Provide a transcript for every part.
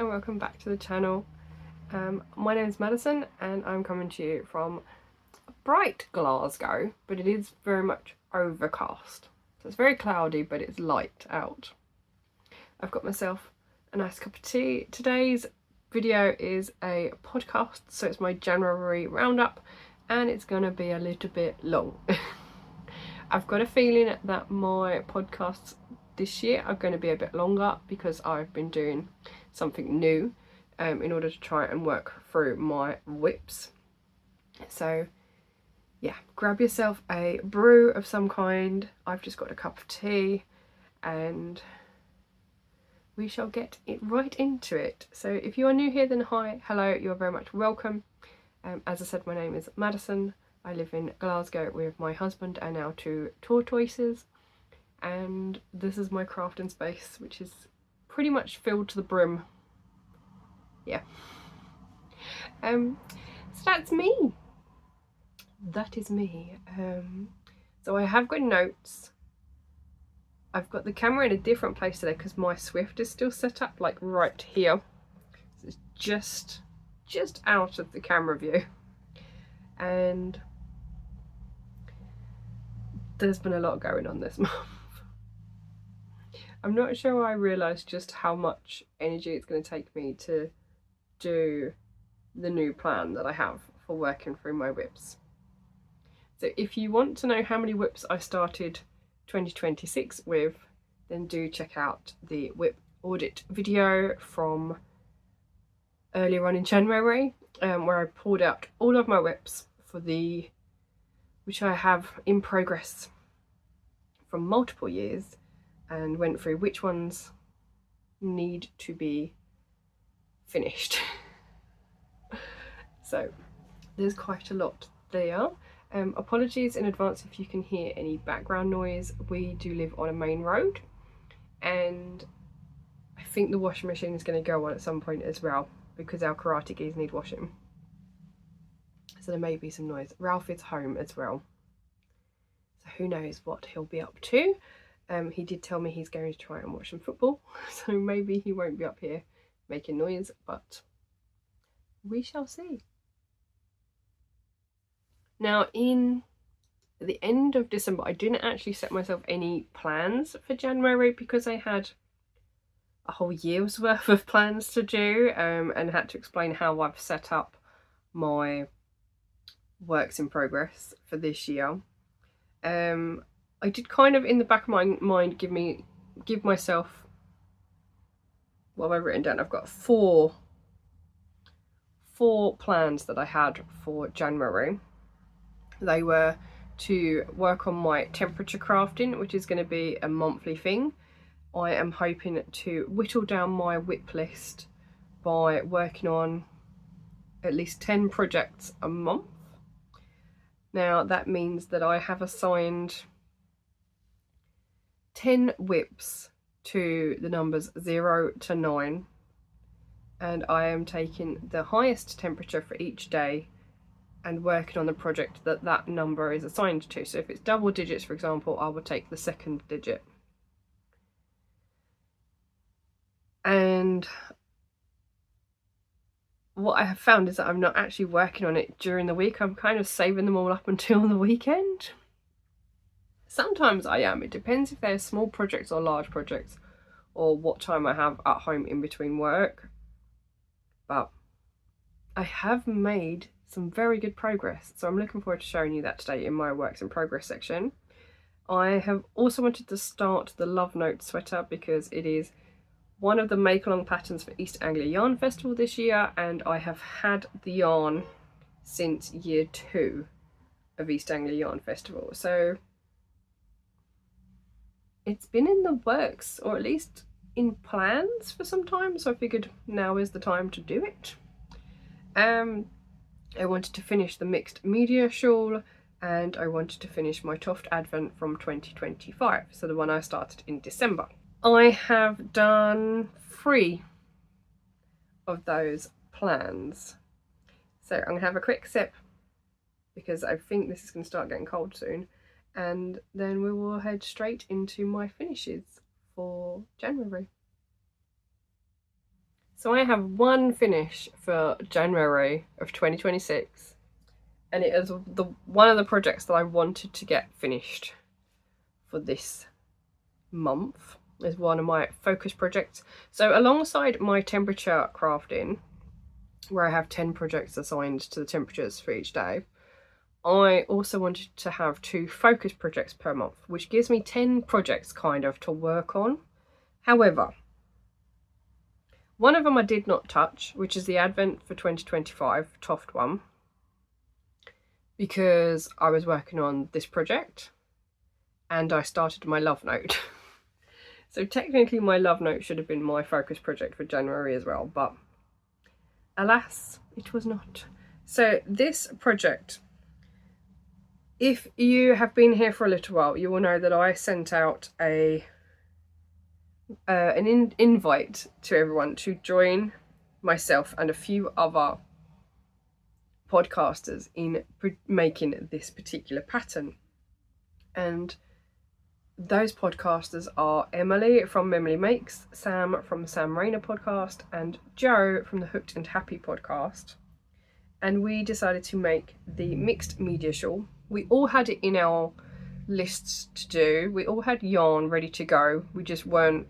welcome back to the channel. My name is Maddison and I'm coming to you from bright Glasgow, but it is very much overcast. So it's very cloudy, but it's light out. I've got myself a nice cup of tea. Today's video is a podcast, so it's my January roundup and it's going to be a little bit long. I've got a feeling that my podcasts this year are going to be a bit longer because I've been doing something new in order to try and work through my whips. So yeah, grab yourself a brew of some kind. I've just got a cup of tea and we shall get it right into it. So if you are new here, then hi, hello, you're very much welcome. As I said, my name is Maddison. I live in Glasgow with my husband and our 2 tortoises, and this is my crafting space, which is pretty much filled to the brim. Yeah. So that's me. That is me. So I have got notes. I've got the camera in a different place today because my Swift is still set up like right here. So it's just out of the camera view. And there's been a lot going on this month. I'm not sure I realised just how much energy it's going to take me to do the new plan that I have for working through my whips. So if you want to know how many whips I started 2026 with, then do check out the whip audit video from earlier on in January, where I pulled out all of my whips for which I have in progress from multiple years, and went through which ones need to be finished. So there's quite a lot there. Apologies in advance if you can hear any background noise. We do live on a main road and I think the washing machine is going to go on at some point as well because our karate gis need washing. So there may be some noise. Ralph is home as well, so who knows what he'll be up to. He did tell me he's going to try and watch some football, so maybe he won't be up here making noise, but we shall see. Now, in the end of December, I didn't actually set myself any plans for January because I had a whole year's worth of plans to do, and had to explain how I've set up my works in progress for this year. I did kind of in the back of my mind give myself, what have I written down? I've got four plans that I had for January. They were to work on my temperature crafting, which is going to be a monthly thing. I am hoping to whittle down my whip list by working on at least 10 projects a month. Now that means that I have assigned 10 whips to the numbers 0 to 9, and I am taking the highest temperature for each day and working on the project that number is assigned to. So if it's double digits, for example, I will take the second digit. And what I have found is that I'm not actually working on it during the week. I'm kind of saving them all up until the weekend. Sometimes I am. It depends if they're small projects or large projects, or what time I have at home in between work. But I have made some very good progress, so I'm looking forward to showing you that today in my works in progress section. I have also wanted to start the Love Note sweater because it is one of the make along patterns for East Anglia Yarn Festival this year, and I have had the yarn since year 2 of East Anglia Yarn Festival, so it's been in the works, or at least in plans, for some time, so I figured now is the time to do it. I wanted to finish the mixed media shawl, and I wanted to finish my Toft Advent from 2025, so the one I started in December. I have done 3 of those plans, so I'm going to have a quick sip because I think this is going to start getting cold soon, and then we will head straight into my finishes for January. So I have one finish for January of 2026, and it is one of the projects that I wanted to get finished for this month. Is one of my focus projects. So alongside my temperature crafting, where I have 10 projects assigned to the temperatures for each day, I also wanted to have 2 focus projects per month, which gives me 10 projects kind of to work on. However, one of them I did not touch, which is the Advent for 2025 Toft one, because I was working on this project and I started my love note. So technically my love note should have been my focus project for January as well, but alas, it was not. So this project, if you have been here for a little while, you will know that I sent out an invite to everyone to join myself and a few other podcasters in making this particular pattern. And those podcasters are Emily from Emily Makes, Sam from Sam Rayner podcast, and Joe from the Hooked and Happy podcast. And we decided to make the mixed media shawl. We all had it in our lists to do. We all had yarn ready to go. We just weren't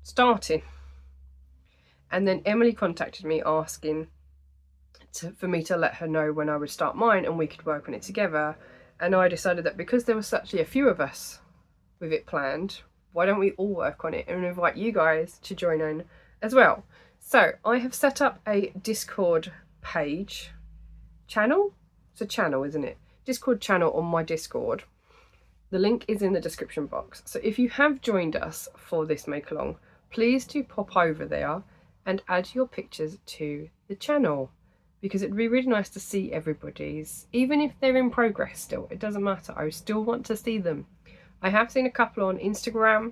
starting. And then Emily contacted me asking for me to let her know when I would start mine and we could work on it together. And I decided that because there was actually a few of us with it planned, why don't we all work on it and invite you guys to join in as well. So I have set up a Discord page channel. It's a channel, isn't it? Discord channel on my Discord. The link is in the description box. So if you have joined us for this make along, please do pop over there and add your pictures to the channel, because it'd be really nice to see everybody's, even if they're in progress still, it doesn't matter. I still want to see them. I have seen a couple on Instagram,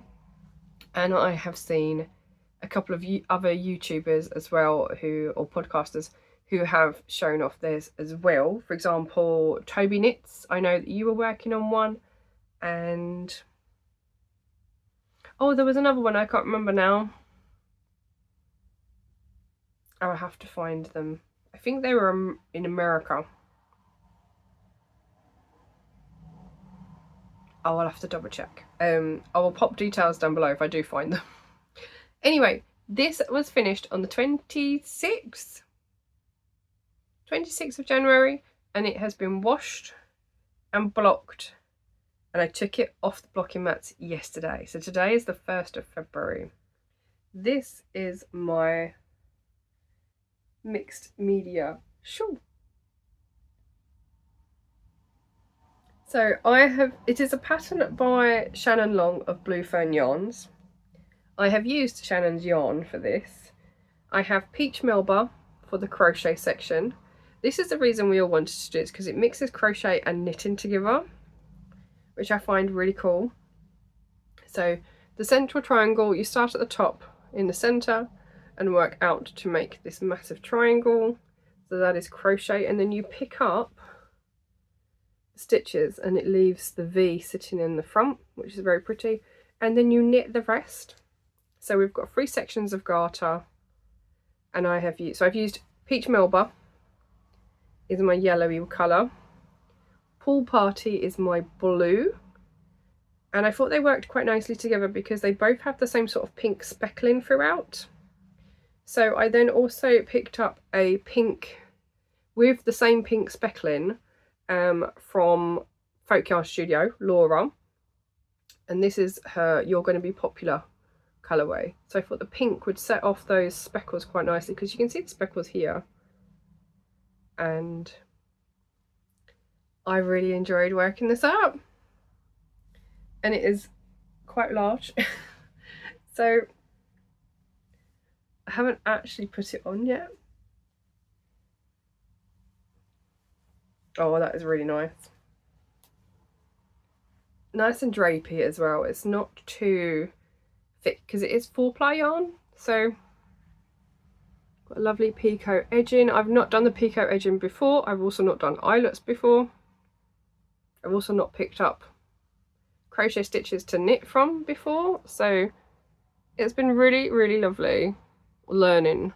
and I have seen a couple of other YouTubers as well, or podcasters, who have shown off theirs as well. For example, Toby Knits, I know that you were working on one, and oh, there was another one, I can't remember now. I'll have to find them. I think they were in America. I will have to double check. I will pop details down below if I do find them. Anyway, this was finished on the 26th of January, and it has been washed and blocked, and I took it off the blocking mats yesterday. So today is the 1st of February. This is my mixed media shawl. So it is a pattern by Shannon Long of Blue Fern Yarns. I have used Shannon's yarn for this. I have Peach Melba for the crochet section. This is the reason we all wanted to do it, because it mixes crochet and knitting together, which I find really cool. So the central triangle, you start at the top in the center and work out to make this massive triangle. So that is crochet, and then you pick up stitches and it leaves the V sitting in the front, which is very pretty, and then you knit the rest. So we've got 3 sections of garter, and I've used Peach Melba is my yellowy colour, Pool Party is my blue, and I thought they worked quite nicely together because they both have the same sort of pink speckling throughout. So I then also picked up a pink with the same pink speckling from Folk Yarn Studio, Laura, and this is her You're Going to Be Popular colourway. So I thought the pink would set off those speckles quite nicely, because you can see the speckles here, and I really enjoyed working this up, and it is quite large. So I haven't actually put it on yet. Oh, that is really nice. Nice and drapey as well. It's not too thick because it is 4-ply yarn. So got a lovely picot edging. I've not done the picot edging before. I've also not done eyelets before. I've also not picked up crochet stitches to knit from before. So it's been really, really lovely learning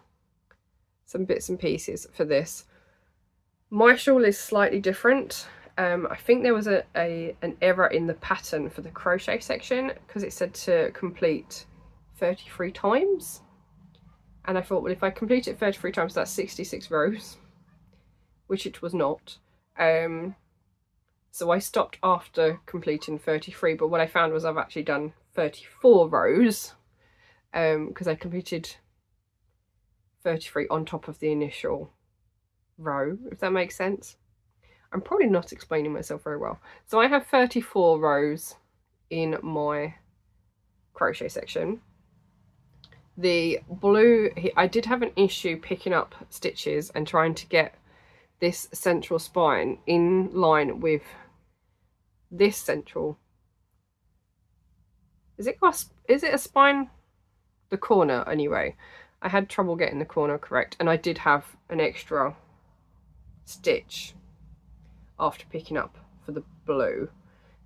some bits and pieces for this. My shawl is slightly different. I think there was an error in the pattern for the crochet section because it said to complete 33 times. And I thought, well, if I complete it 33 times, that's 66 rows, which it was not. So I stopped after completing 33, but what I found was I've actually done 34 rows because I completed 33 on top of the initial row, if that makes sense. I'm probably not explaining myself very well. So I have 34 rows in my crochet section. The blue, I did have an issue picking up stitches and trying to get this central spine in line with this central. Is it a spine? The corner, anyway. I had trouble getting the corner correct, and I did have an extra stitch after picking up for the blue.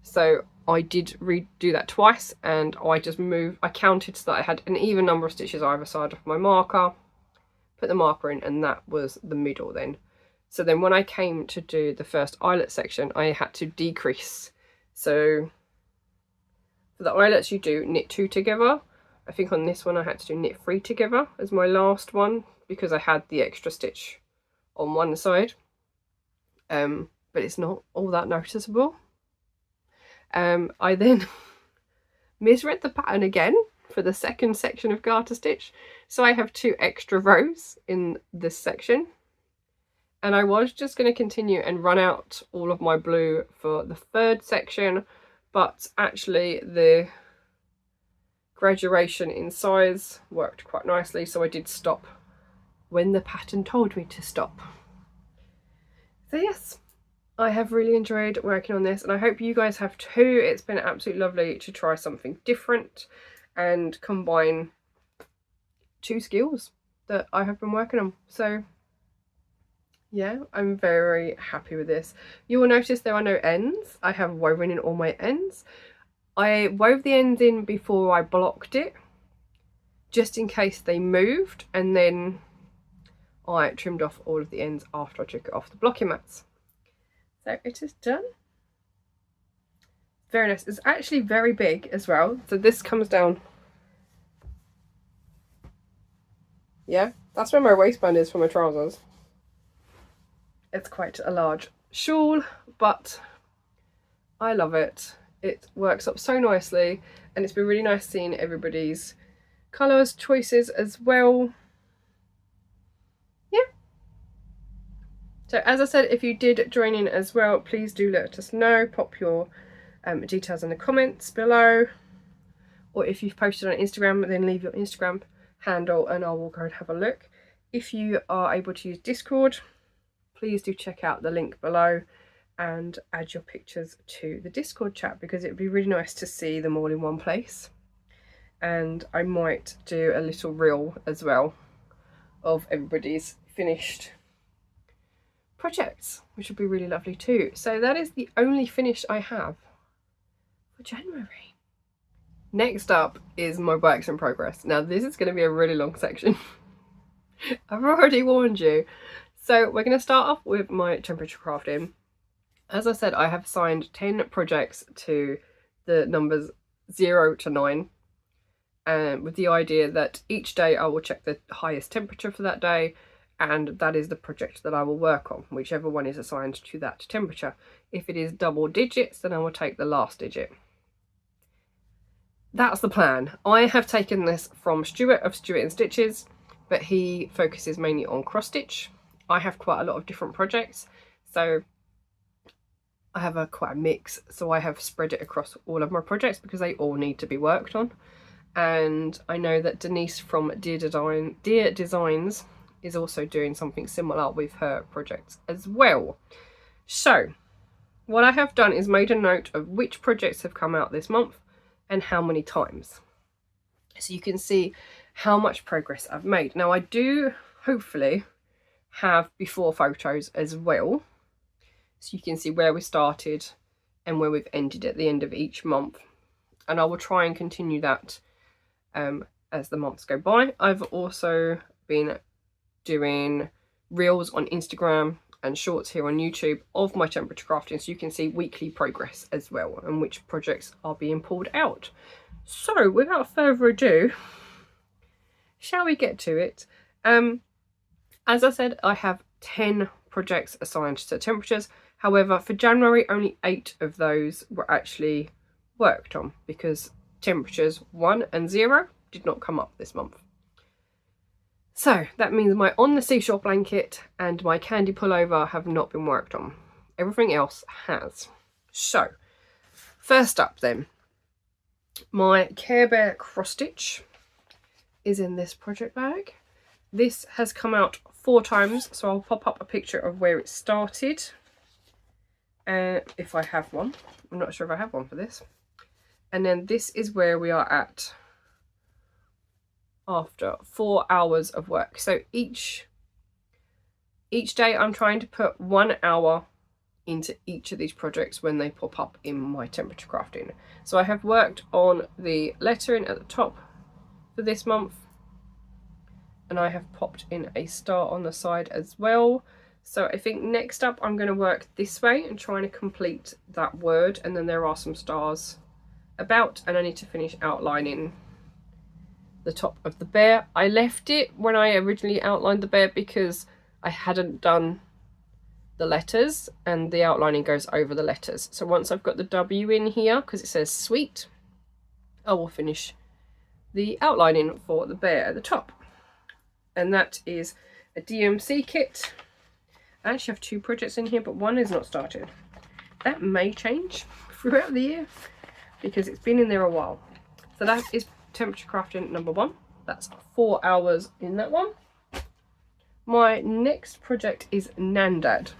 So I did redo that twice, and I counted so that I had an even number of stitches either side of my marker, put the marker in, and that was the middle then. So then when I came to do the first eyelet section, I had to decrease. So for the eyelets you do knit 2 together. I think on this one I had to do knit 3 together as my last one because I had the extra stitch on one side. But it's not all that noticeable. I then misread the pattern again for the second section of garter stitch. So I have 2 extra rows in this section. And I was just going to continue and run out all of my blue for the third section, but actually the graduation in size worked quite nicely, so I did stop when the pattern told me to stop. So yes, I have really enjoyed working on this, and I hope you guys have too. It's been absolutely lovely to try something different and combine 2 skills that I have been working on. So yeah, I'm very happy with this. You will notice there are no ends. I have woven in all my ends. I wove the ends in before I blocked it, just in case they moved, and then I trimmed off all of the ends after I took it off the blocking mats. So it is done. Very nice. It's actually very big as well. So this comes down. Yeah, that's where my waistband is for my trousers. It's quite a large shawl, but I love it. It works up so nicely, and it's been really nice seeing everybody's colours choices as well. Yeah. So as I said, if you did join in as well, please do let us know. Pop your details in the comments below, or if you've posted on Instagram, then leave your Instagram handle and I will go and have a look. If you are able to use Discord, please do check out the link below and add your pictures to the Discord chat, because it would be really nice to see them all in one place. And I might do a little reel as well of everybody's finished projects, which would be really lovely too. So that is the only finish I have for January. Next up is my works in progress. Now this is going to be a really long section. I've already warned you. So we're going to start off with my temperature crafting. As I said, I have assigned 10 projects to the numbers 0 to 9, with the idea that each day I will check the highest temperature for that day, and that is the project that I will work on, whichever one is assigned to that temperature. If it is double digits, then I will take the last digit. That's the plan. I have taken this from Stuart of Stuart in Stitches, but he focuses mainly on cross stitch. I have quite a lot of different projects, so I have quite a mix. So I have spread it across all of my projects because they all need to be worked on. And I know that Denise from Dear Designs is also doing something similar with her projects as well. So what I have done is made a note of which projects have come out this month and how many times, so you can see how much progress I've made. Now I do hopefully have before photos as well, so you can see where we started and where we've ended at the end of each month, and I will try and continue that as the months go by. I've also been doing reels on Instagram and shorts here on YouTube of my temperature crafting, so you can see weekly progress as well and which projects are being pulled out. So without further ado, shall we get to it? As I said, I have 10 projects assigned to temperatures. However, for January, only 8 of those were actually worked on because temperatures 1 and 0 did not come up this month. So that means my On the Seashore blanket and my candy pullover have not been worked on. Everything else has. So first up then, my Care Bear cross stitch is in this project bag. This has come out 4 times, so I'll pop up a picture of where it started. If I have one. I'm not sure if I have one for this. And then this is where we are at after 4 hours of work. So each day I'm trying to put 1 hour into each of these projects when they pop up in my temperature crafting. So I have worked on the lettering at the top for this month, and I have popped in a star on the side as well. So I think next up I'm going to work this way and trying to complete that word, and then there are some stars about, and I need to finish outlining the top of the bear. I left it when I originally outlined the bear because I hadn't done the letters and the outlining goes over the letters. So once I've got the W in here, because it says sweet, I will finish the outlining for the bear at the top. And that is a DMC kit. I actually have 2 projects in here, but one is not started. That may change throughout the year because it's been in there a while. So that is temperature crafting number 1. That's 4 hours in that one. My next project is Nandad.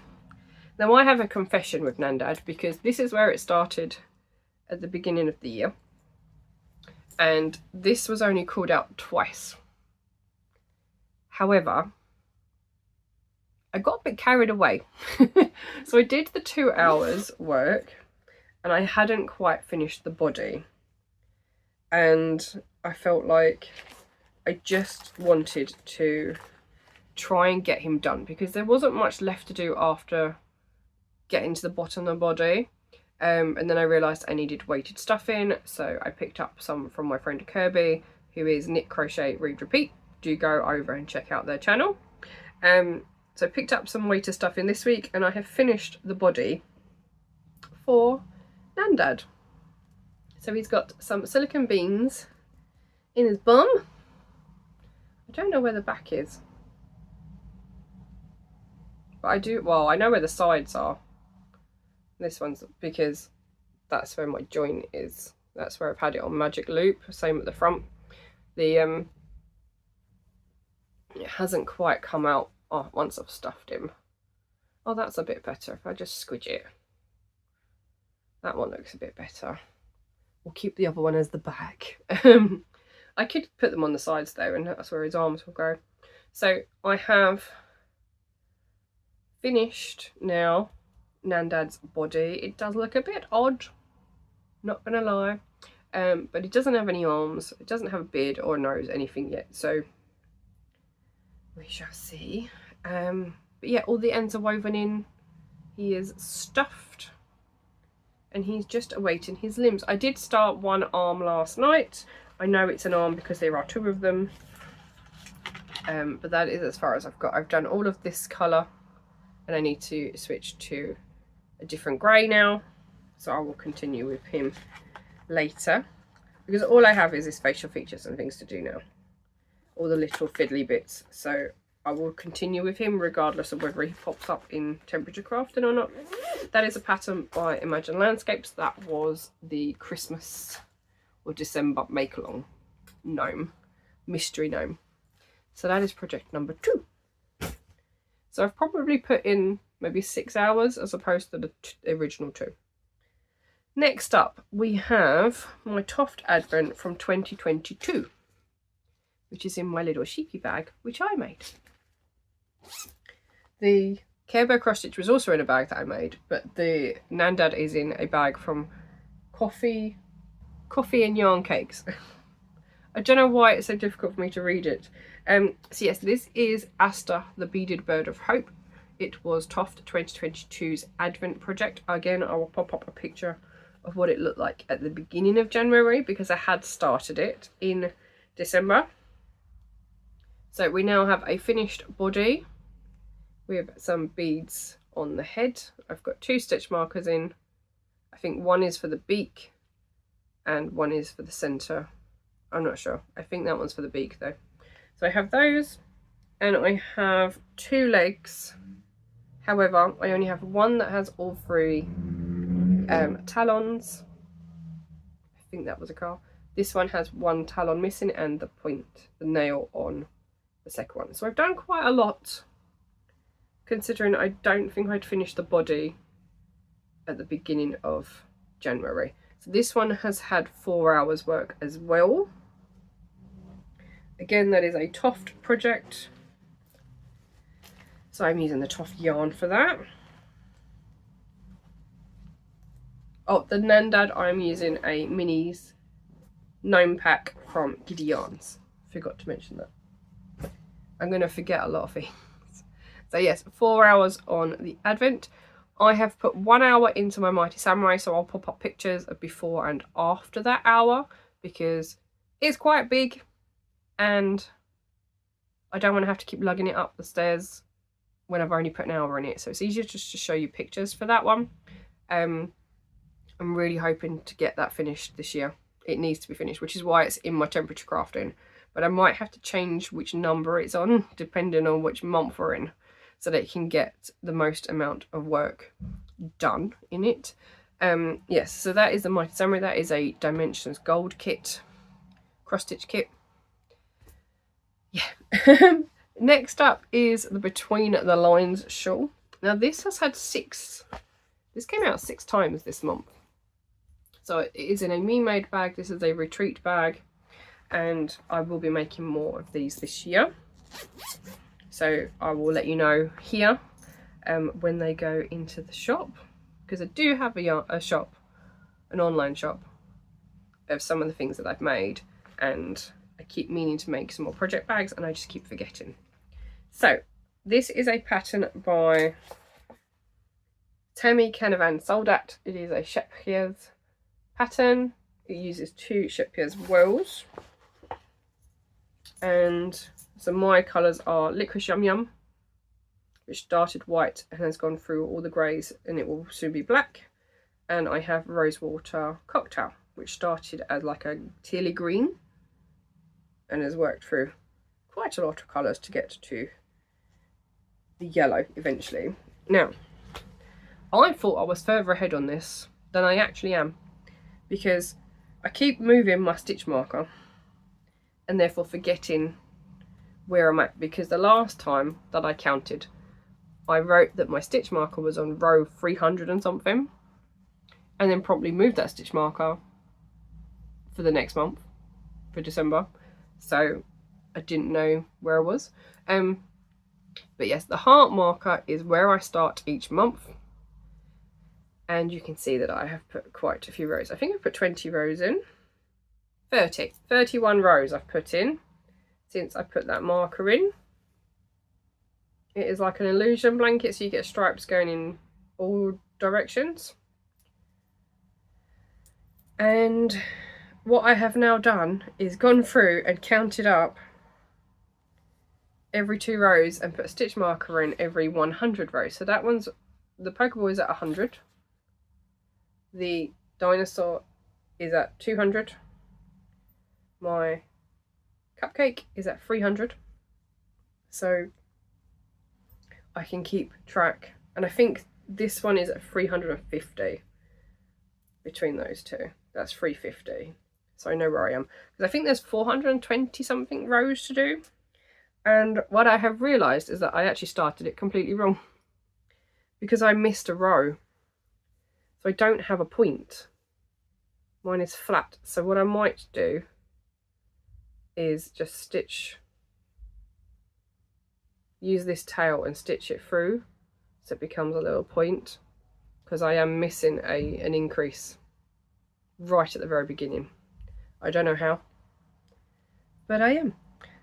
Now I have a confession with Nandad because this is where it started at the beginning of the year. And this was only called out twice. However, I got a bit carried away. So I did the 2 hours work and I hadn't quite finished the body. And I felt like I just wanted to try and get him done because there wasn't much left to do after getting to the bottom of the body. And then I realised I needed weighted stuffing, so I picked up some from my friend Kirby, who is Knit, Crochet, Read, Repeat. Do go over and check out their channel. So I picked up some weighted stuffing this week and I have finished the body for Nandad. So he's got some silicone beans in his bum. I don't know where the back is. But I do, well, I know where the sides are. This one's because that's where my joint is. That's where I've had it on magic loop. Same at the front. The it hasn't quite come out once I've stuffed him. Oh, that's a bit better if I just squidge it. That one looks a bit better. We'll keep the other one as the back. I could put them on the sides though, and that's where his arms will go. So I have finished now Nandad's body. It does look a bit odd, not gonna lie, but it doesn't have any arms, it doesn't have a beard or a nose, anything yet, so we shall see. But yeah, all the ends are woven in. He is stuffed and he's just awaiting his limbs. I did start one arm last night. I know it's an arm because there are 2 of them, but that is as far as I've got. I've done all of this colour and I need to switch to a different grey now, so I will continue with him later because all I have is his facial features and things to do now, all the little fiddly bits. So I will continue with him regardless of whether he pops up in temperature crafting or not. That is a pattern by Imagine Landscapes. That was the Christmas or December make along gnome, mystery gnome. So that is project number 2. So I've probably put in maybe 6 hours as opposed to the original 2. Next up, we have my Toft Advent from 2022, which is in my little sheepy bag, which I made. The Care Bear cross stitch was also in a bag that I made, but the Nandad is in a bag from Coffee and Yarn Cakes. I don't know why it's so difficult for me to read it. So yes, this is Asta, the Beaded Bird of Hope. It was Toft 2022's Advent project. Again, I will pop up a picture of what it looked like at the beginning of January because I had started it in December. So we now have a finished body with some beads on the head. I've got 2 stitch markers in. I think one is for the beak and one is for the centre. I'm not sure. I think that one's for the beak though. So I have those, and I have 2 legs. However, I only have one that has all 3 talons. I think that was a car. This one has 1 talon missing and the point, the nail on the second one. So I've done quite a lot, considering I don't think I'd finished the body at the beginning of January. So this one has had 4 hours work as well. Again, that is a Toft project. So I'm using the Toft yarn for that. Oh, the Nandad, I'm using a Minis gnome pack from Giddy Yarns. Forgot to mention that. I'm going to forget a lot of things. So yes, 4 hours on the Advent. I have put 1 hour into my Mighty Samurai, so I'll pop up pictures of before and after that hour because it's quite big and I don't want to have to keep lugging it up the stairs when I've only put an hour in it. So it's easier just to show you pictures for that one. I'm really hoping to get that finished this year. It needs to be finished, which is why it's in my temperature crafting. But I might have to change which number it's on depending on which month we're in, so that it can get the most amount of work done in it. Yes, so that is the Mighty Samurai. That is a Dimensions Gold kit, cross stitch kit. Yeah. Next up is the Between the Lines shawl. Now this has had 6, this came out 6 times this month. So it is in a me-made bag. This is a retreat bag, and I will be making more of these this year. So I will let you know here when they go into the shop, because I do have a shop, an online shop of some of the things that I've made, and I keep meaning to make some more project bags and I just keep forgetting. So this is a pattern by Tammy Canavan Soldat. It is a Shepherds pattern. It uses 2 Shepherds whorls, and so my colours are Licorice Yum Yum, which started white and has gone through all the greys and it will soon be black. And I have Rosewater Cocktail, which started as like a tealy green and has worked through quite a lot of colours to get to the yellow eventually. Now, I thought I was further ahead on this than I actually am, because I keep moving my stitch marker and therefore forgetting where I'm at, because the last time that I counted I wrote that my stitch marker was on row 300 and something, and then promptly moved that stitch marker for the next month, for December, so I didn't know where I was. But yes, the heart marker is where I start each month, and you can see that I have put quite a few rows. I think I've put 20 rows in. 31 rows I've put in since I put that marker in. It is like an illusion blanket, so you get stripes going in all directions. And what I have now done is gone through and counted up every 2 rows and put a stitch marker in every 100 rows. So that one's, the Pokeball is at 100. The dinosaur is at 200. My cupcake is at 300. So I can keep track, and I think this one is at 350 between those two. That's 350, so I know where I am, because I think there's 420 something rows to do. And what I have realised is that I actually started it completely wrong, because I missed a row, so I don't have a point. Mine is flat, so what I might do is just stitch, use this tail and stitch it through so it becomes a little point, because I am missing an increase right at the very beginning. I don't know how, but I am.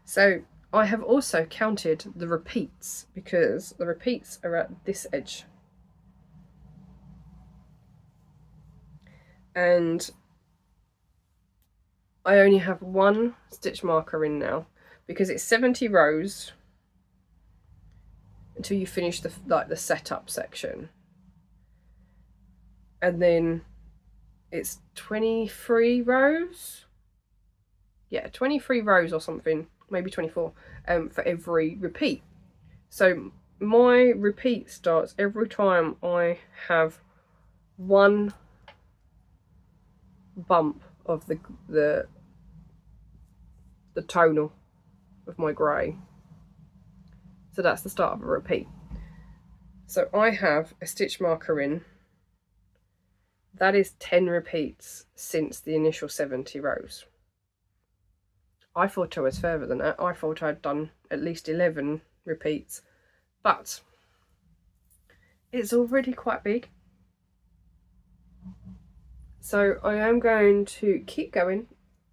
So I have also counted the repeats, because the repeats are at this edge. And I only have one stitch marker in now, because it's 70 rows until you finish the setup section. And then it's 23 rows. Yeah, 23 rows or something, maybe 24, for every repeat. So my repeat starts every time I have one bump of the tonal of my grey. So that's the start of a repeat. So I have a stitch marker in. That is 10 repeats since the initial 70 rows. I thought I was further than that. I thought I'd done at least 11 repeats, but it's already quite big. So I am going to keep going.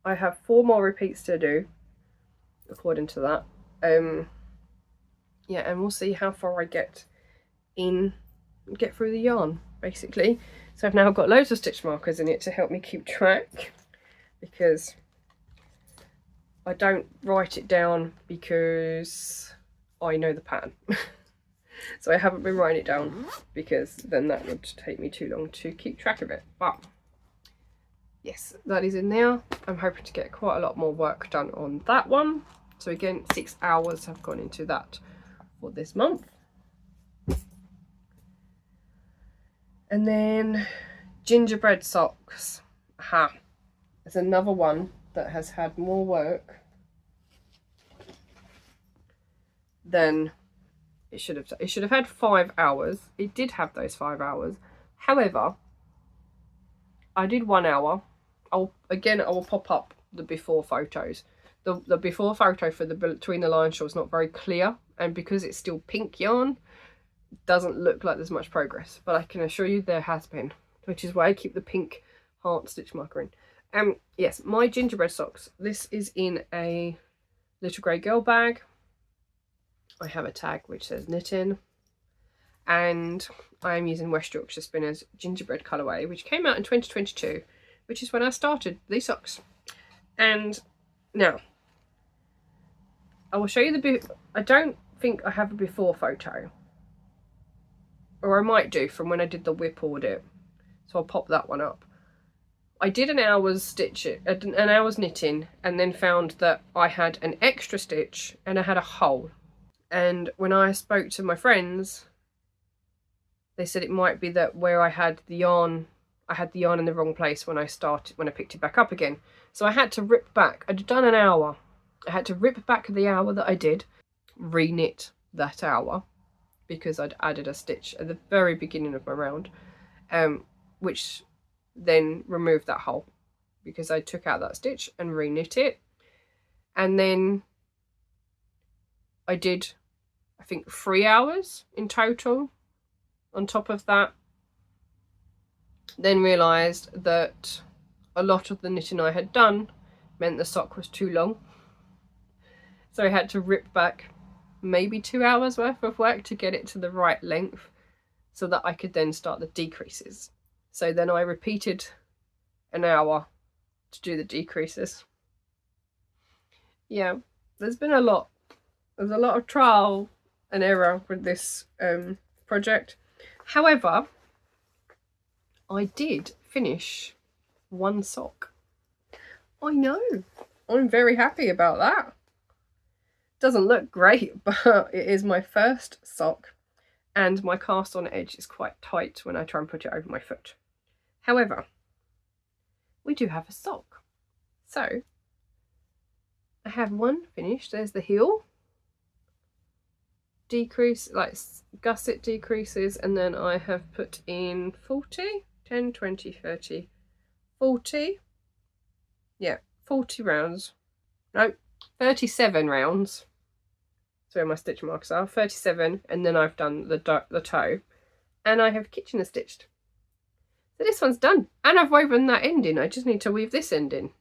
I have 4 more repeats to do, according to that. Yeah, and we'll see how far I get through the yarn, basically. So I've now got loads of stitch markers in it to help me keep track, because I don't write it down because I know the pattern. So I haven't been writing it down because then that would take me too long to keep track of it. But yes, that is in there. I'm hoping to get quite a lot more work done on that one. So again, 6 hours have gone into that for this month. And then gingerbread socks. Aha, there's another one that has had more work than it should have. It should have had 5 hours. It did have those 5 hours. However, I did 1 hour. I will pop up the before photos. The before photo for the between the line shawl is not very clear, and because it's still pink yarn, it doesn't look like there's much progress. But I can assure you there has been, which is why I keep the pink heart stitch marker in. Yes, my gingerbread socks. This is in a little grey girl bag. I have a tag which says knitting, and I am using West Yorkshire Spinners gingerbread colourway, which came out in 2022, which is when I started these socks. And now I will show you I don't think I have a before photo, or I might do from when I did the whip audit, so I'll pop that one up. I did an hour's an hour's knitting, and then found that I had an extra stitch and I had a hole. And when I spoke to my friends, they said it might be that where I had the yarn in the wrong place when I picked it back up again. So I had to rip back. I'd done an hour. I had to rip back the hour that I did, re-knit that hour, because I'd added a stitch at the very beginning of my round, which then removed that hole, because I took out that stitch and re-knit it. And then I did, I think, 3 hours in total on top of that. Then realised that a lot of the knitting I had done meant the sock was too long. So I had to rip back maybe 2 hours worth of work to get it to the right length, so that I could then start the decreases. So then I repeated an hour to do the decreases. Yeah, there's been a lot. There's a lot of trial and error with this project. However, I did finish one sock. I know. I'm very happy about that. Doesn't look great, but it is my first sock, and my cast on edge is quite tight when I try and put it over my foot. However, we do have a sock. So I have one finished. There's the heel. Decrease, like gusset decreases, and then I have put in 40, 10, 20, 30, 40. Yeah, 40 rounds. No, 37 rounds. So where my stitch marks are, 37, and then I've done the toe, and I have Kitchener stitched. So this one's done, and I've woven that ending. I just need to weave this ending.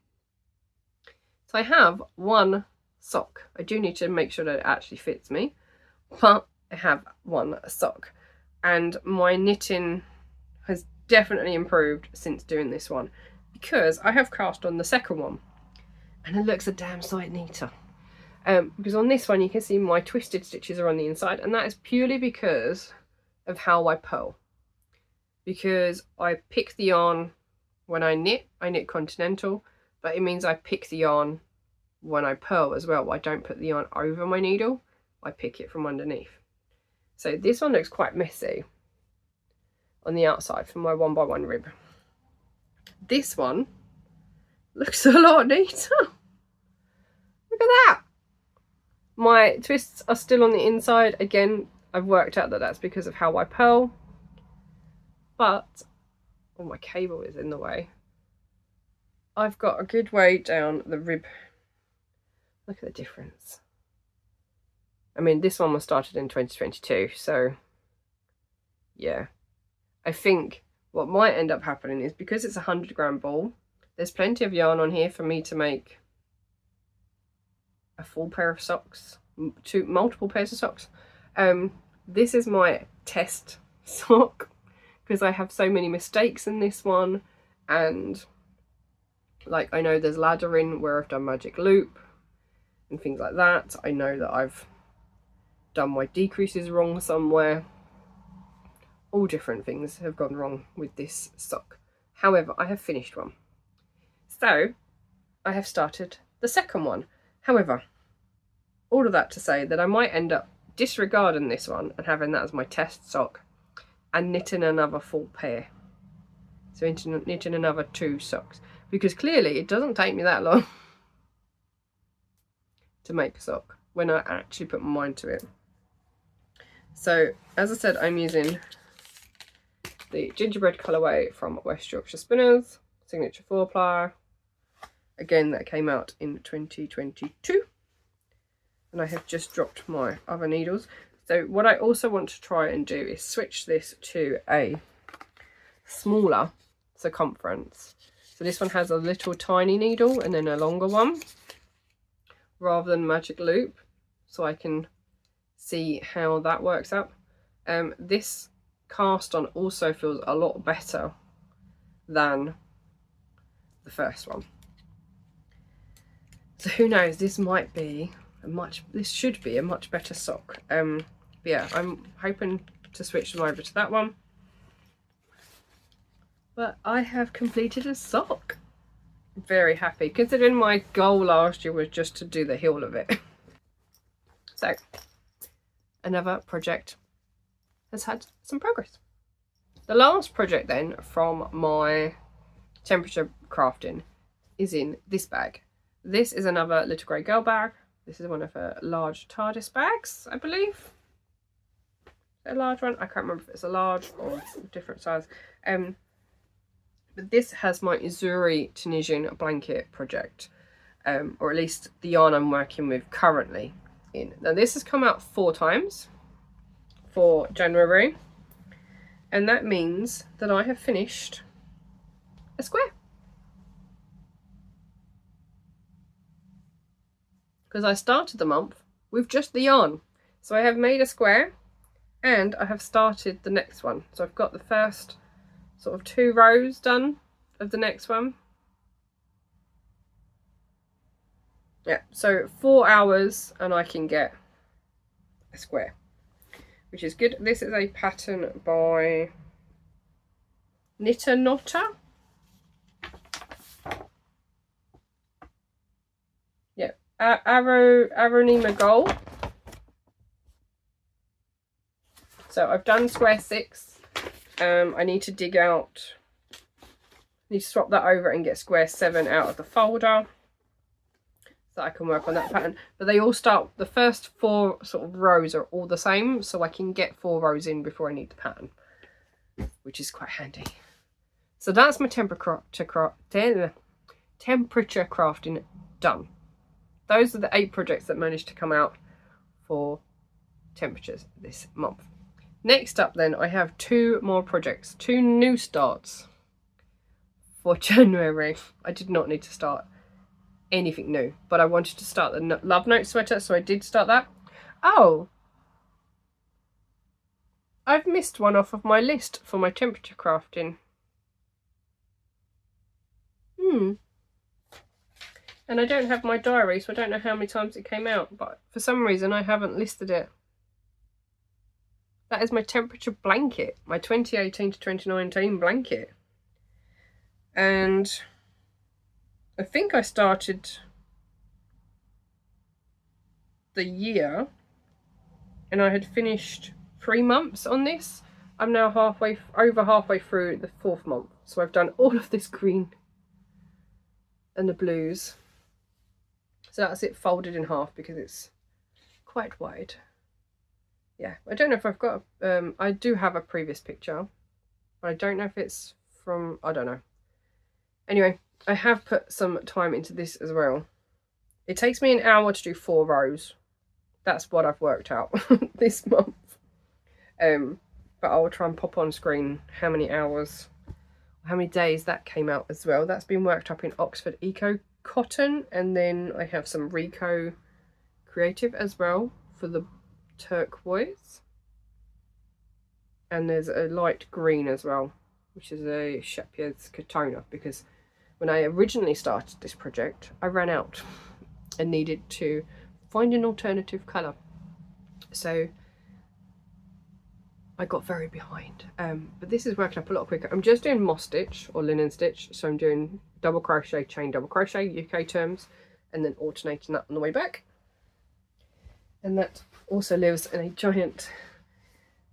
So I have one sock. I do need to make sure that it actually fits me, but I have one sock. And my knitting has definitely improved since doing this one, because I have cast on the second one and it looks a damn sight neater. Because on this one you can see my twisted stitches are on the inside, and that is purely because of how I purl. Because I pick the yarn when I knit continental, but it means I pick the yarn when I purl as well. I don't put the yarn over my needle, I pick it from underneath. So this one looks quite messy on the outside for my 1x1 rib. This one looks a lot neater. Look at that. My twists are still on the inside. Again, I've worked out that that's because of how I purl. But, oh, my cable is in the way. I've got a good way down the rib. Look at the difference. I mean, this one was started in 2022, so yeah. I think what might end up happening is, because it's a 100-gram ball, there's plenty of yarn on here for me to make a full pair of socks, multiple pairs of socks. This is my test sock, because I have so many mistakes in this one, and like, I know there's laddering where I've done magic loop and things like that. I know that I've done my decreases wrong somewhere. All different things have gone wrong with this sock. However, I have finished one. So I have started the second one. However, all of that to say that I might end up disregarding this one and having that as my test sock and knitting another full pair. So knitting another 2 socks, because clearly it doesn't take me that long to make a sock when I actually put my mind to it. So as I said, I'm using the gingerbread colourway from West Yorkshire Spinners, signature 4-ply. Again, that came out in 2022. And I have just dropped my other needles. So what I also want to try and do is switch this to a smaller circumference. So this one has a little tiny needle and then a longer one, rather than magic loop, so I can see how that works out. This cast on also feels a lot better than the first one. So who knows, this might be this should be a much better sock. But yeah, I'm hoping to switch them over to that one. But I have completed a sock. Very happy, considering my goal last year was just to do the heel of it. So another project has had some progress. The last project then from my temperature crafting is in this bag. This is another little grey girl bag. This is one of her large TARDIS bags, I believe. A large one. I can't remember if it's a large or a different size. But this has my Uzuri Tunisian blanket project, or at least the yarn I'm working with currently in. Now this has come out 4 times for January, and that means that I have finished a square. Because I started the month with just the yarn. So I have made a square and I have started the next one. So I've got the first sort of 2 rows done of the next one. Yeah, so 4 hours and I can get a square, which is good. This is a pattern by Knitter Knotter. Yeah, Aronima Gold. So I've done square 6. I need to dig out, need to swap that over and get square 7 out of the folder so I can work on that pattern. But they all start, the first 4 sort of rows are all the same, so I can get 4 rows in before I need the pattern, which is quite handy. So that's my temperature crafting done. Those are the 8 projects that managed to come out for temperatures this month. Next up then, I have 2 more projects, 2 new starts for January. I did not need to start anything new, but I wanted to start the Love Note sweater, so I did start that. Oh, I've missed one off of my list for my temperature crafting. And I don't have my diary, so I don't know how many times it came out, but for some reason I haven't listed it. That is my temperature blanket, my 2018 to 2019 blanket. And I think I started the year and I had finished 3 months on this. I'm now over halfway through the 4th month. So I've done all of this green and the blues. So that's it folded in half because it's quite wide. Yeah, I don't know if I've got, I do have a previous picture, but I don't know if it's from, I don't know. Anyway, I have put some time into this as well. It takes me an hour to do 4 rows. That's what I've worked out this month. But I'll try and pop on screen how many hours, how many days that came out as well. That's been worked up in Oxford Eco Cotton, and then I have some Rico Creative as well for the turquoise. And there's a light green as well, which is a Shepard's Katona, because when I originally started this project, I ran out and needed to find an alternative colour. So I got very behind, but this is working up a lot quicker. I'm just doing moss stitch or linen stitch, so I'm doing double crochet, chain double crochet, UK terms, and then alternating that on the way back. And that also lives in a giant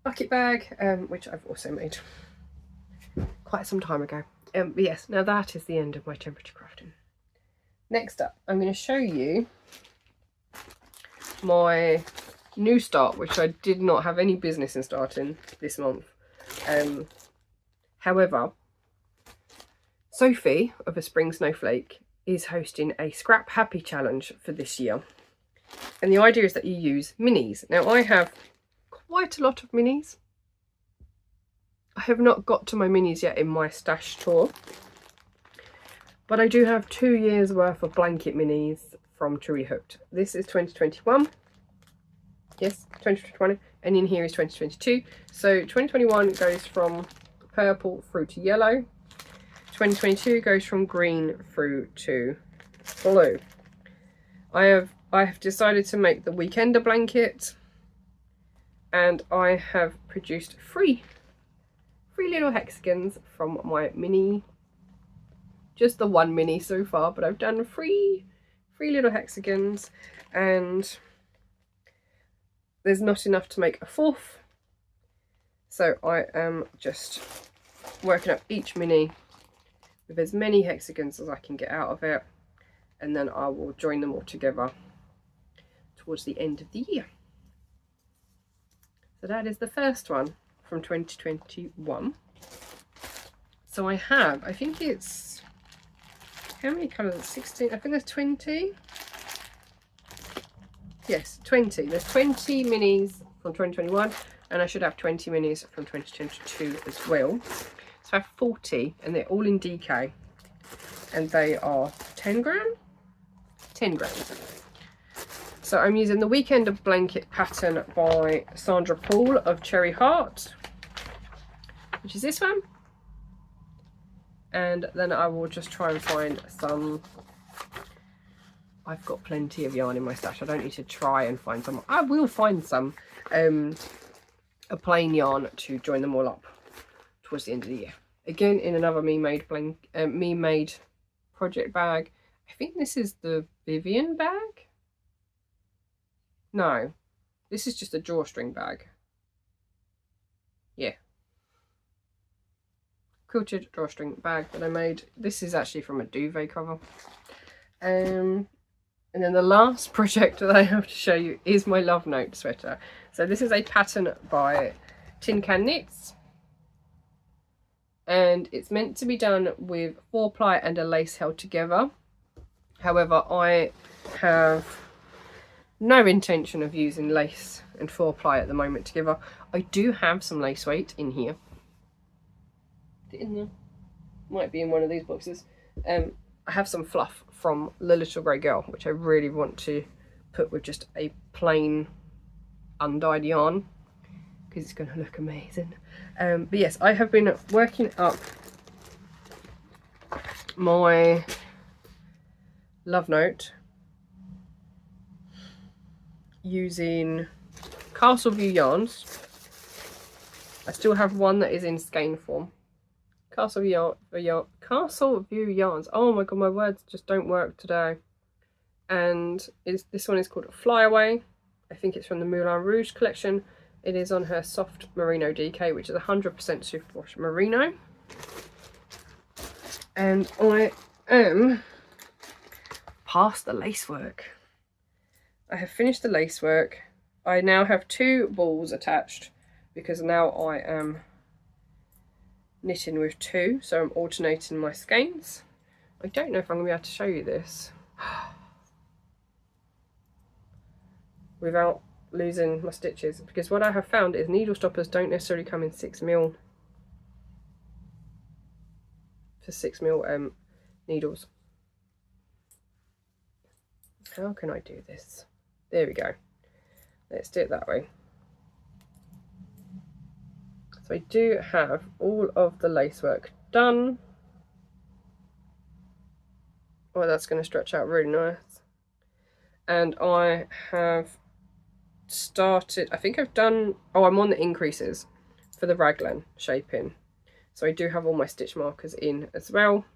bucket bag, which I've also made quite some time ago. But yes, now that is the end of my temperature crafting. Next up, I'm going to show you my new start, which I did not have any business in starting this month. However, Sophie of A Spring Snowflake is hosting a Scrap Happy challenge for this year. And the idea is that you use minis. Now I have quite a lot of minis. I have not got to my minis yet in my stash tour. But I do have 2 years worth of blanket minis from Truly Hooked. This is 2021. Yes, 2021, and in here is 2022. So 2021 goes from purple through to yellow. 2022 goes from green through to blue. I have decided to make the Weekender blanket, and I have produced three little hexagons from my mini. Just the one mini so far, but I've done three little hexagons, and there's not enough to make a 4th, so I am just working up each mini with as many hexagons as I can get out of it, and then I will join them all together towards the end of the year. So that is the first one from 2021. So I have, I think it's, how many colours? 16, I think there's 20. Yes, 20. There's 20 minis from 2021, and I should have 20 minis from 2022 as well. So I have 40, and they're all in DK, and they are 10 gram? 10 grams. So I'm using the Weekender blanket pattern by Sandra Paul of Cherry Heart, which is this one. And then I will just try and find some. I've got plenty of yarn in my stash. I don't need to try and find some. I will find some, a plain yarn to join them all up towards the end of the year. Again, in another me-made project bag. I think this is the Vivian bag. No, this is just a drawstring bag. Yeah. Quilted drawstring bag that I made. This is actually from a duvet cover. And then the last project that I have to show you is my Love Note sweater. So this is a pattern by Tin Can Knits. And it's meant to be done with 4-ply and a lace held together. However, I have no intention of using lace and 4-ply at the moment together. I do have some lace weight in here. In there. Might be in one of these boxes. I have some fluff from the Little Grey Girl, which I really want to put with just a plain undyed yarn, because it's going to look amazing. But yes, I have been working up my love note using Castle View yarns. I still have one that is in skein form. Castle View yarns. Oh my god, my words just don't work today. And this one is called Fly Away. I think it's from the Moulin Rouge collection. It is on her soft merino DK, which is 100% superwash merino. And I am past the lace work. I have finished the lace work. I now have 2 balls attached because now I am knitting with 2, so I'm alternating my skeins. I don't know if I'm going to be able to show you this without losing my stitches, because what I have found is needle stoppers don't necessarily come in 6mm for 6mm needles. How can I do this? There we go. Let's do it that way. So I do have all of the lace work done. Oh, that's going to stretch out really nice. And I have started, I think I've done, oh, I'm on the increases for the raglan shaping. So I do have all my stitch markers in as well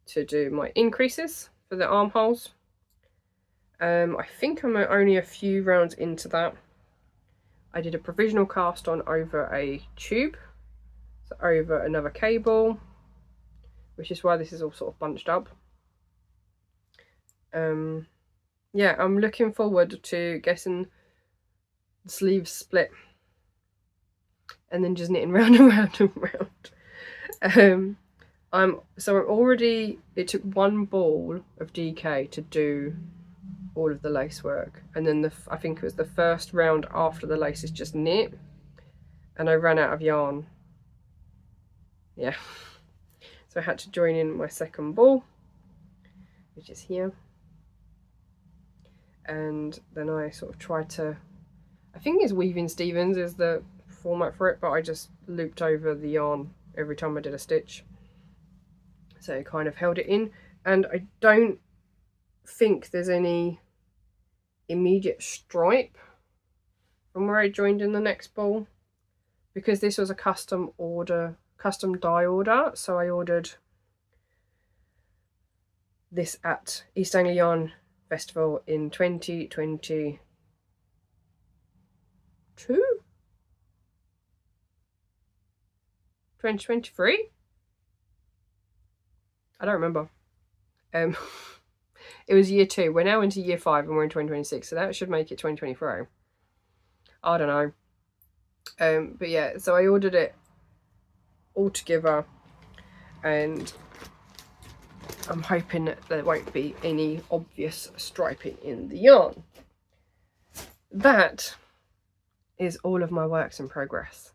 to do my increases for the armholes. I think I'm only a few rounds into that. I did a provisional cast on over a tube, so over another cable, which is why this is all sort of bunched up. Yeah, I'm looking forward to getting the sleeves split and then just knitting round and round and round. I'm already, it took 1 ball of DK to do all of the lace work, and then I think it was the first round after the lace is just knit, and I ran out of yarn. Yeah, so I had to join in my 2nd ball, which is here, and then I sort of tried to, I think it's Weaving Stevens is the format for it, but I just looped over the yarn every time I did a stitch, so it kind of held it in. And I don't think there's any immediate stripe from where I joined in the next ball, because this was a custom dye order. So I ordered this at East Anglia Yarn Festival in 2022. 2023? I don't remember. It was year 2. We're now into year 5 and we're in 2026, so that should make it 2023. I don't know. But yeah, so I ordered it all together, and I'm hoping that there won't be any obvious striping in the yarn. That is all of my works in progress.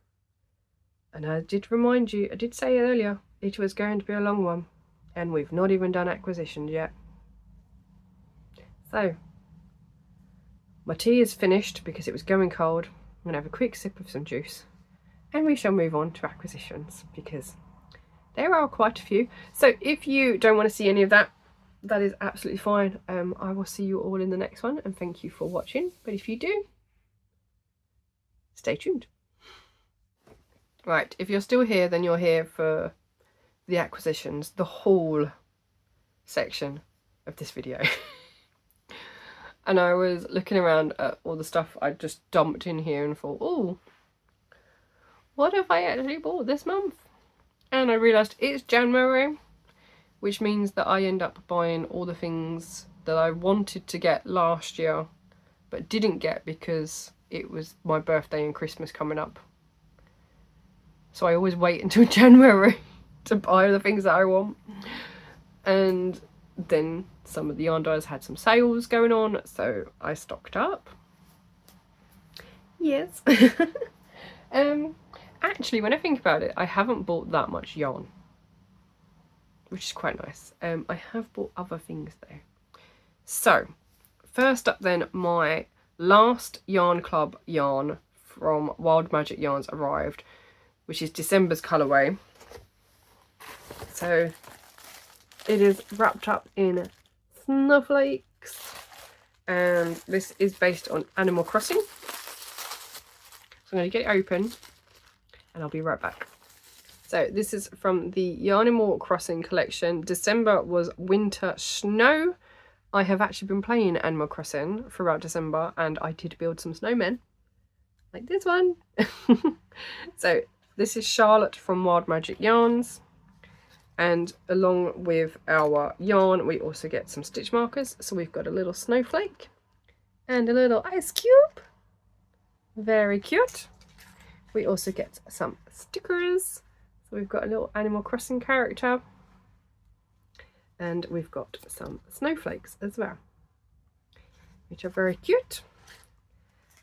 And I did remind you, I did say earlier, it was going to be a long one, and we've not even done acquisitions yet. So, my tea is finished because it was going cold. I'm going to have a quick sip of some juice, and we shall move on to acquisitions because there are quite a few. So if you don't want to see any of that, that is absolutely fine. I will see you all in the next one, and thank you for watching. But if you do, stay tuned. Right, if you're still here, then you're here for the acquisitions, the haul section of this video. And I was looking around at all the stuff I just dumped in here and thought, oh, what have I actually bought this month? And I realised it's January, which means that I end up buying all the things that I wanted to get last year but didn't get because it was my birthday and Christmas coming up. So I always wait until January to buy the things that I want. And then some of the yarn dyers had some sales going on, so I stocked up. Yes. Actually, when I think about it, I haven't bought that much yarn. which is quite nice. I have bought other things though. So first up then, my last Yarn Club yarn from Wild Magic Yarns arrived, which is December's colourway. So it is wrapped up in snowflakes, and this is based on Animal Crossing. So I'm going to get it open and I'll be right back. So this is from the Animal Crossing collection. December was winter snow. I have actually been playing Animal Crossing throughout December, and I did build some snowmen, like this one. So this is Charlotte from Wild Magic Yarns, and along with our yarn we also get some stitch markers. So we've got a little snowflake and a little ice cube, very cute. We also get some stickers. So we've got a little Animal Crossing character, and we've got some snowflakes as well, which are very cute.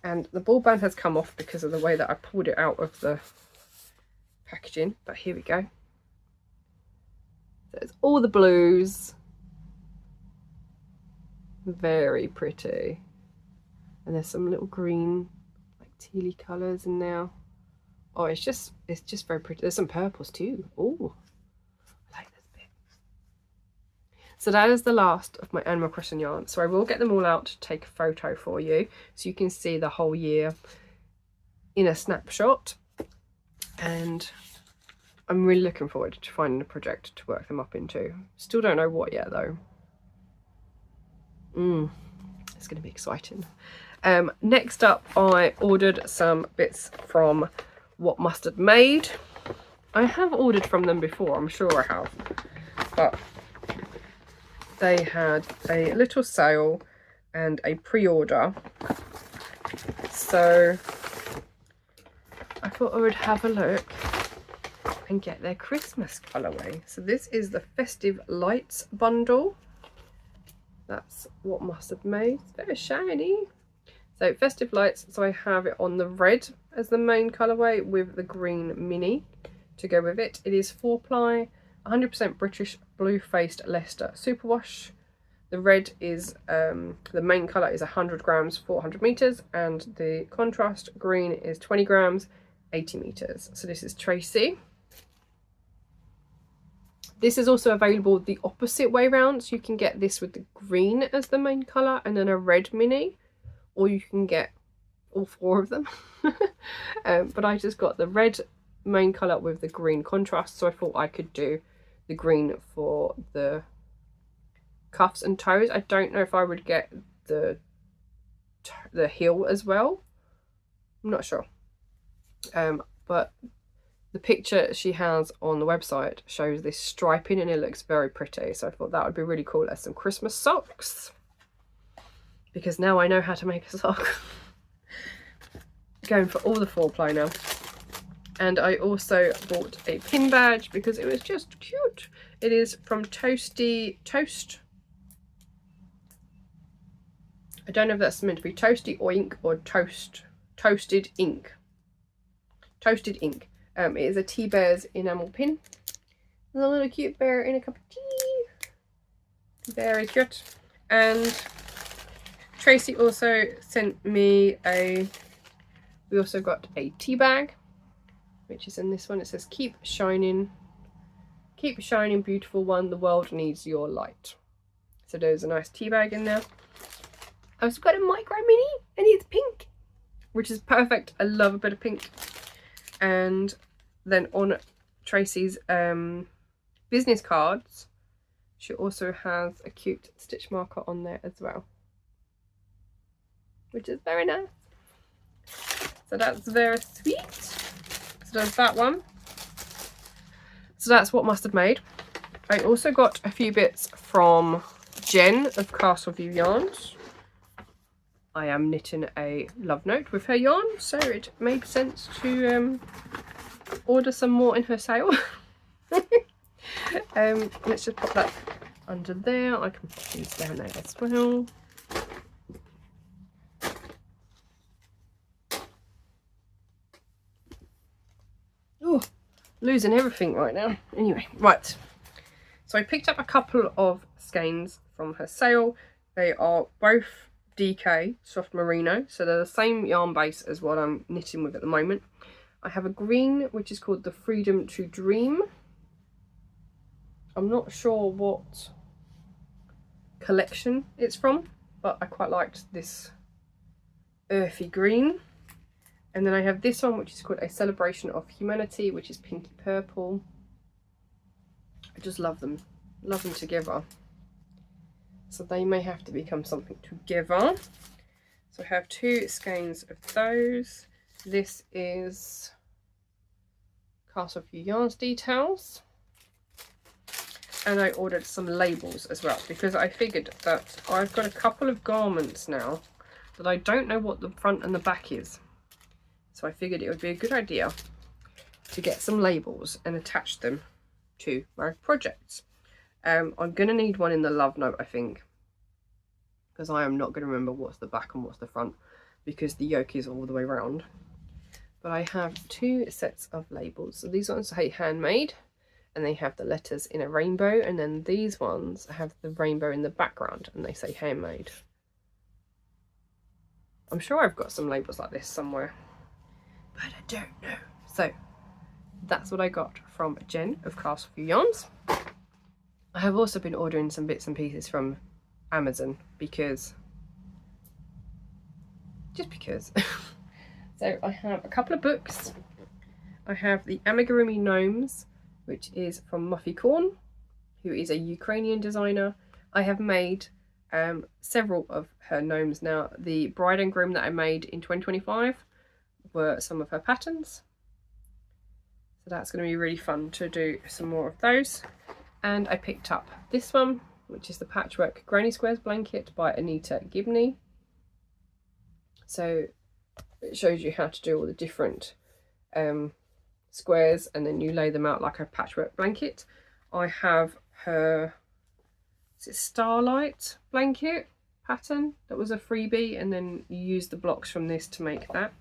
And the ball band has come off because of the way that I pulled it out of the packaging, but here we go. So it's all the blues, very pretty, and there's some little green, like tealy colours in there. Oh, it's just very pretty. There's some purples too. Oh, I like this bit. So that is the last of my Animal Crossing yarn. So I will get them all out to take a photo for you, so you can see the whole year in a snapshot. And I'm really looking forward to finding a project to work them up into. Still don't know what yet though. It's going to be exciting. Next up, I ordered some bits from What Mustard Made. I have ordered from them before, I'm sure I have, but they had a little sale and a pre-order, so I thought I would have a look and get their Christmas colourway. So this is the Festive Lights bundle. That's What Mustard Made. It's very shiny. So Festive Lights, so I have it on the red as the main colourway with the green mini to go with it. It is 4-ply, 100% British blue-faced Leicester superwash. The red is, the main colour is 100 grams, 400 metres, and the contrast green is 20 grams, 80 metres. So this is Tracy. This is also available the opposite way round, so you can get this with the green as the main colour and then a red mini, or you can get all 4 of them. But I just got the red main colour with the green contrast, so I thought I could do the green for the cuffs and toes. I don't know if I would get the heel as well. I'm not sure. But the picture she has on the website shows this striping and it looks very pretty, so I thought that would be really cool as some Christmas socks, because now I know how to make a sock. Going for all the 4-ply now. And I also bought a pin badge because it was just cute. It is from Toasty Toast. I don't know if that's meant to be Toasty Oink or Toasted Ink. Toasted Ink. It is a Tea Bears enamel pin. There's a little cute bear in a cup of tea. Very cute. And Tracy also sent me we also got a tea bag, which is in this one. It says keep shining beautiful one, the world needs your light. So there's a nice tea bag in there. I also got a micro mini and it's pink, which is perfect. I love a bit of pink. And then on Tracy's business cards, she also has a cute stitch marker on there as well, which is very nice. So that's very sweet. So there's that one. So that's What Mustard Made. I also got a few bits from Jen of Castleview Yarns. I am knitting a love note with her yarn, so it made sense to order some more in her sale. Let's just pop that under there. I can put these down there as well. Oh, losing everything right now. Anyway, right. So I picked up a couple of skeins from her sale. They are both DK soft merino, so they're the same yarn base as what I'm knitting with at the moment. I have a green which is called the Freedom to Dream. I'm not sure what collection it's from, but I quite liked this earthy green. And then I have this one which is called A Celebration of Humanity, which is pinky purple. I just love them together. So they may have to become something together. So I have 2 skeins of those. This is Castle View Yarns Details. And I ordered some labels as well, because I figured that I've got a couple of garments now that I don't know what the front and the back is. So I figured it would be a good idea to get some labels and attach them to my projects. I'm going to need one in the love note, I think, because I am not going to remember what's the back and what's the front, because the yoke is all the way around. But I have 2 sets of labels. So these ones say handmade, and they have the letters in a rainbow, and then these ones have the rainbow in the background and they say handmade. I'm sure I've got some labels like this somewhere, but I don't know. So that's what I got from Jen of Castle View Yarns. I have also been ordering some bits and pieces from Amazon just because. So I have a couple of books. I have the Amigurumi Gnomes, which is from Muffy Corn, who is a Ukrainian designer. I have made several of her gnomes now. The bride and groom that I made in 2025 were some of her patterns. So that's going to be really fun to do some more of those. And I picked up this one, which is the Patchwork Granny Squares blanket by Anita Gibney. So it shows you how to do all the different squares, and then you lay them out like a patchwork blanket. I have her, is it Starlight blanket pattern that was a freebie, and then you use the blocks from this to make that.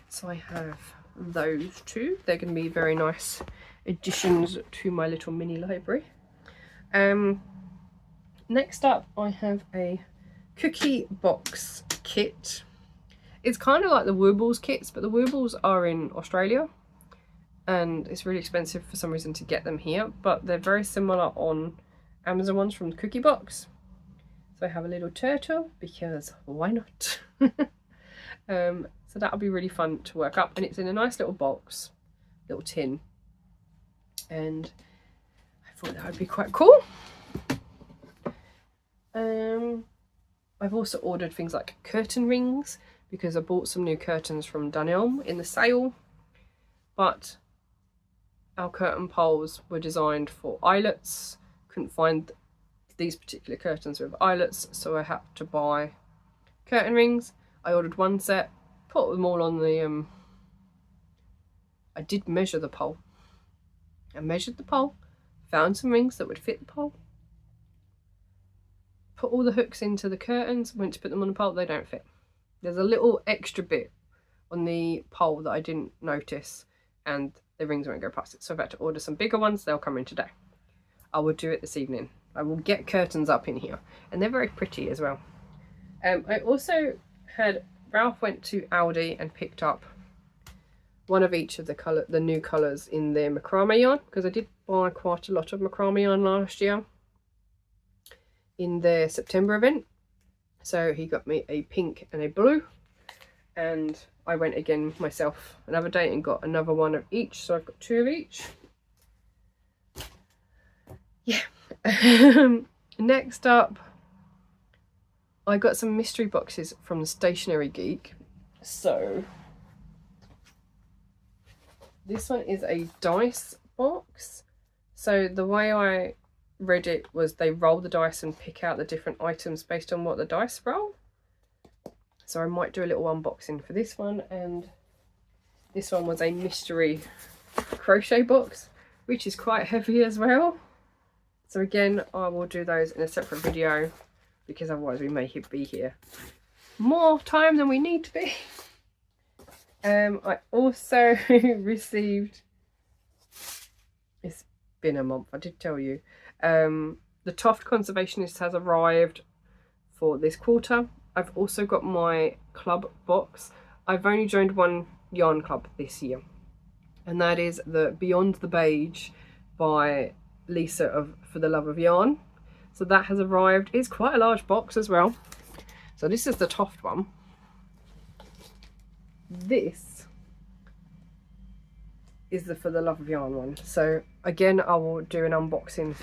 So I have those 2. They're going to be very nice additions to my little mini library. Next up I have a cookie box kit. It's kind of like the Woobles kits, but the Woobles are in Australia and it's really expensive for some reason to get them here, but they're very similar on Amazon ones from the cookie box. So I have a little turtle, because why not? So that'll be really fun to work up, and it's in a nice little box, little tin, and I thought that would be quite cool. I've also ordered things like curtain rings, because I bought some new curtains from Dunelm in the sale, but our curtain poles were designed for eyelets. Couldn't find these particular curtains with eyelets, so I had to buy curtain rings. I ordered 1 set, put them all on the I did measure the pole. I measured the pole, found some rings that would fit the pole, put all the hooks into the curtains, went to put them on the pole, they don't fit. There's a little extra bit on the pole that I didn't notice, and the rings won't go past it. So I've had to order some bigger ones. They'll come in today. I will do it this evening. I will get curtains up in here, and they're very pretty as well. I also had, Ralph went to Aldi and picked up one of each of the new colours in their macrame yarn, because I did buy quite a lot of macrame yarn last year in their September event. So he got me a pink and a blue, and I went again myself another day and got another one of each, so I've got 2 of each. Yeah. Next up, I got some mystery boxes from the Stationery Geek. So this one is a dice box. So the way I read it was they roll the dice and pick out the different items based on what the dice roll. So I might do a little unboxing for this one, and this one was a mystery crochet box, which is quite heavy as well. So again, I will do those in a separate video, because otherwise we may be here more time than we need to be. I also received, it's been a month, I did tell you, The Toft Conservationist has arrived for this quarter. I've also got my club box. I've only joined one yarn club this year, and that is the Beyond the Beige by Lisa of For the Love of Yarn. So that has arrived. It's quite a large box as well. So this is the Toft one. This is the For the Love of Yarn one. So again, I will do an unboxing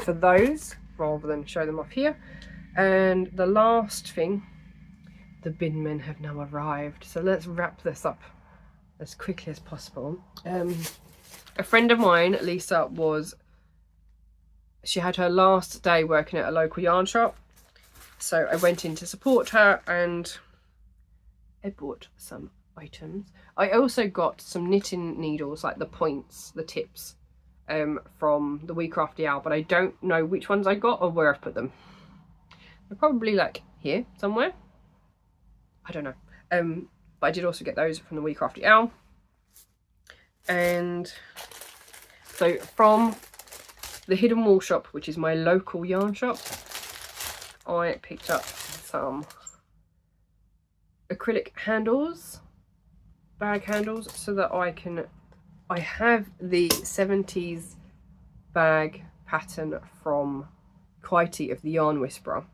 for those rather than show them off here. And the last thing, the bin men have now arrived. So let's wrap this up as quickly as possible. A friend of mine, Lisa, she had her last day working at a local yarn shop. So I went in to support her and I bought some items. I also got some knitting needles, like the points, the tips, from the wee crafty owl, but I don't know which ones I got or where I've put them. They're probably like here somewhere. I don't know. But I did also get those from the wee crafty owl. And so from the Hidden Wool shop, which is my local yarn shop, I picked up some acrylic handles, bag handles, so that I have the 70s bag pattern from Crafty of the Yarn Whisperer.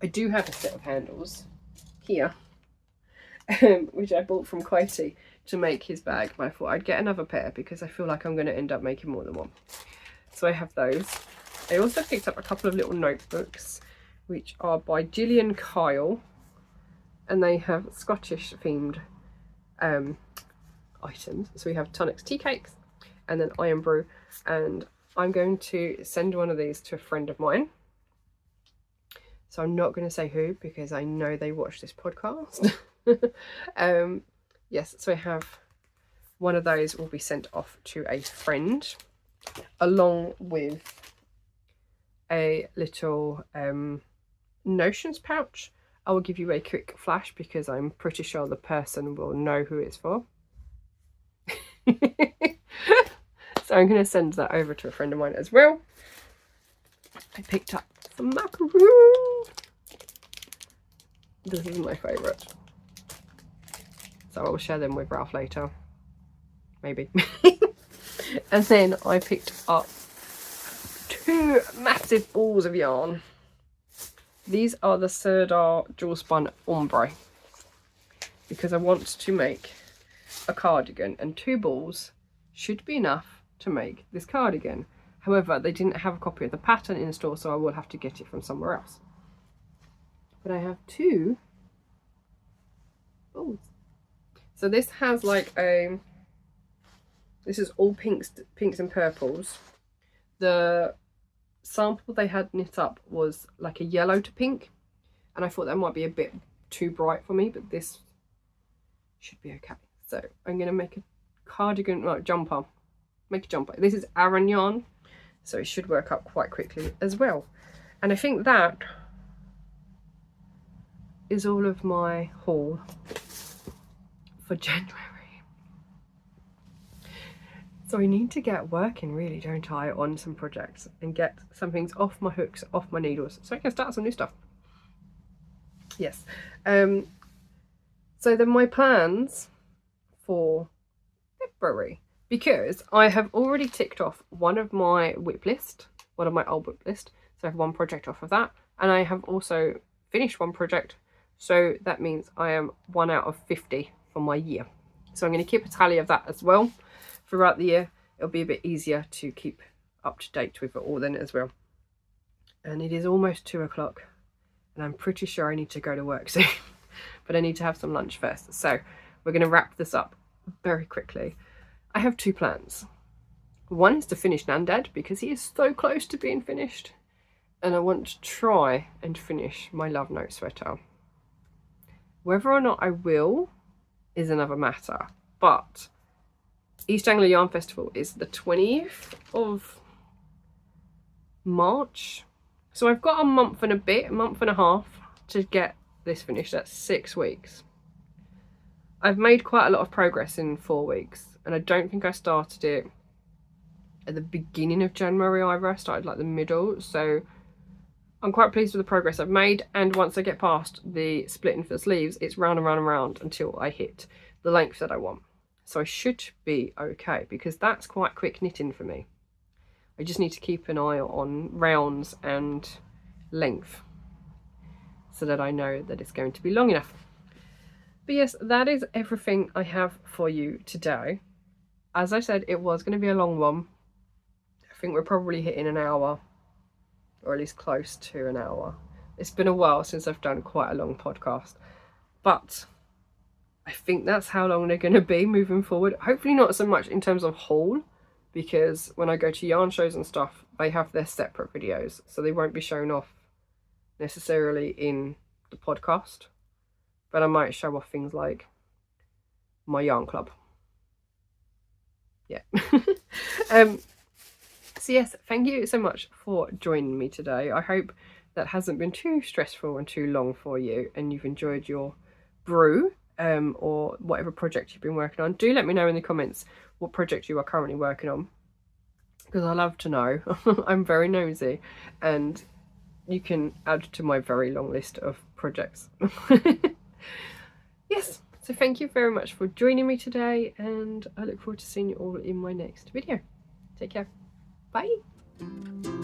I do have a set of handles here, which I bought from Crafty to make his bag, but I thought I'd get another pair because I feel like I'm going to end up making more than one. So I have those. I also picked up a couple of little notebooks, which are by Gillian Kyle, and they have Scottish themed items. So we have Tonics tea cakes and then Iron Brew, and I'm going to send one of these to a friend of mine. So I'm not going to say who because I know they watch this podcast. Yes, so I have one of those will be sent off to a friend, along with a little notions pouch. I will give you a quick flash because I'm pretty sure the person will know who it's for. So I'm going to send that over to a friend of mine as well. I picked up some macaroons. This is my favourite. So I will share them with Ralph later. Maybe. And then I picked up 2 massive balls of yarn. These are the Sirdar Jewel Spun Ombre, because I want to make a cardigan, and 2 balls should be enough to make this cardigan. However, they didn't have a copy of the pattern in store, so I will have to get it from somewhere else. But I have 2 balls. So this has like a, this is all pinks and purples. The sample they had knit up was like a yellow to pink, and I thought that might be a bit too bright for me, but this should be okay. So I'm going to make a cardigan, like jumper, make a jumper. This is Aran yarn, so it should work up quite quickly as well. And I think that is all of my haul for January. So I need to get working, really, don't I, on some projects and get some things off my hooks, off my needles, so I can start some new stuff. Yes. So then my plans for February, because I have already ticked off one of my whip list, one of my old whip list, so I have one project off of that, and I have also finished one project, so that means I am 1 out of 50 for my year. So I'm going to keep a tally of that as well throughout the year. It'll be a bit easier to keep up to date with it all then as well. And it is almost 2 o'clock, and I'm pretty sure I need to go to work soon, but I need to have some lunch first. So we're going to wrap this up very quickly. I have 2 plans. One is to finish Nandad because he is so close to being finished, and I want to try and finish my Love Note sweater. Whether or not I will is another matter, but East Anglia Yarn Festival is the 20th of March, so I've got a month and a bit, a month and a half to get this finished. That's 6 weeks. I've made quite a lot of progress in 4 weeks, and I don't think I started it at the beginning of January either. I started like the middle, so I'm quite pleased with the progress I've made. And once I get past the splitting for the sleeves, it's round and round and round until I hit the length that I want. So I should be okay, because that's quite quick knitting for me. I just need to keep an eye on rounds and length so that I know that it's going to be long enough. But yes, that is everything I have for you today. As I said, it was going to be a long one. I think we're probably hitting an hour, or at least close to an hour. It's been a while since I've done quite a long podcast, but I think that's how long they're going to be moving forward. Hopefully not so much in terms of haul, because when I go to yarn shows and stuff, they have their separate videos, so they won't be shown off necessarily in the podcast. But I might show off things like my yarn club. Yeah. So yes, thank you so much for joining me today. I hope that hasn't been too stressful and too long for you, and you've enjoyed your brew or whatever project you've been working on. Do let me know in the comments what project you are currently working on, because I love to know. I'm very nosy, and you can add to my very long list of projects. Yes, so thank you very much for joining me today, and I look forward to seeing you all in my next video. Take care. Bye.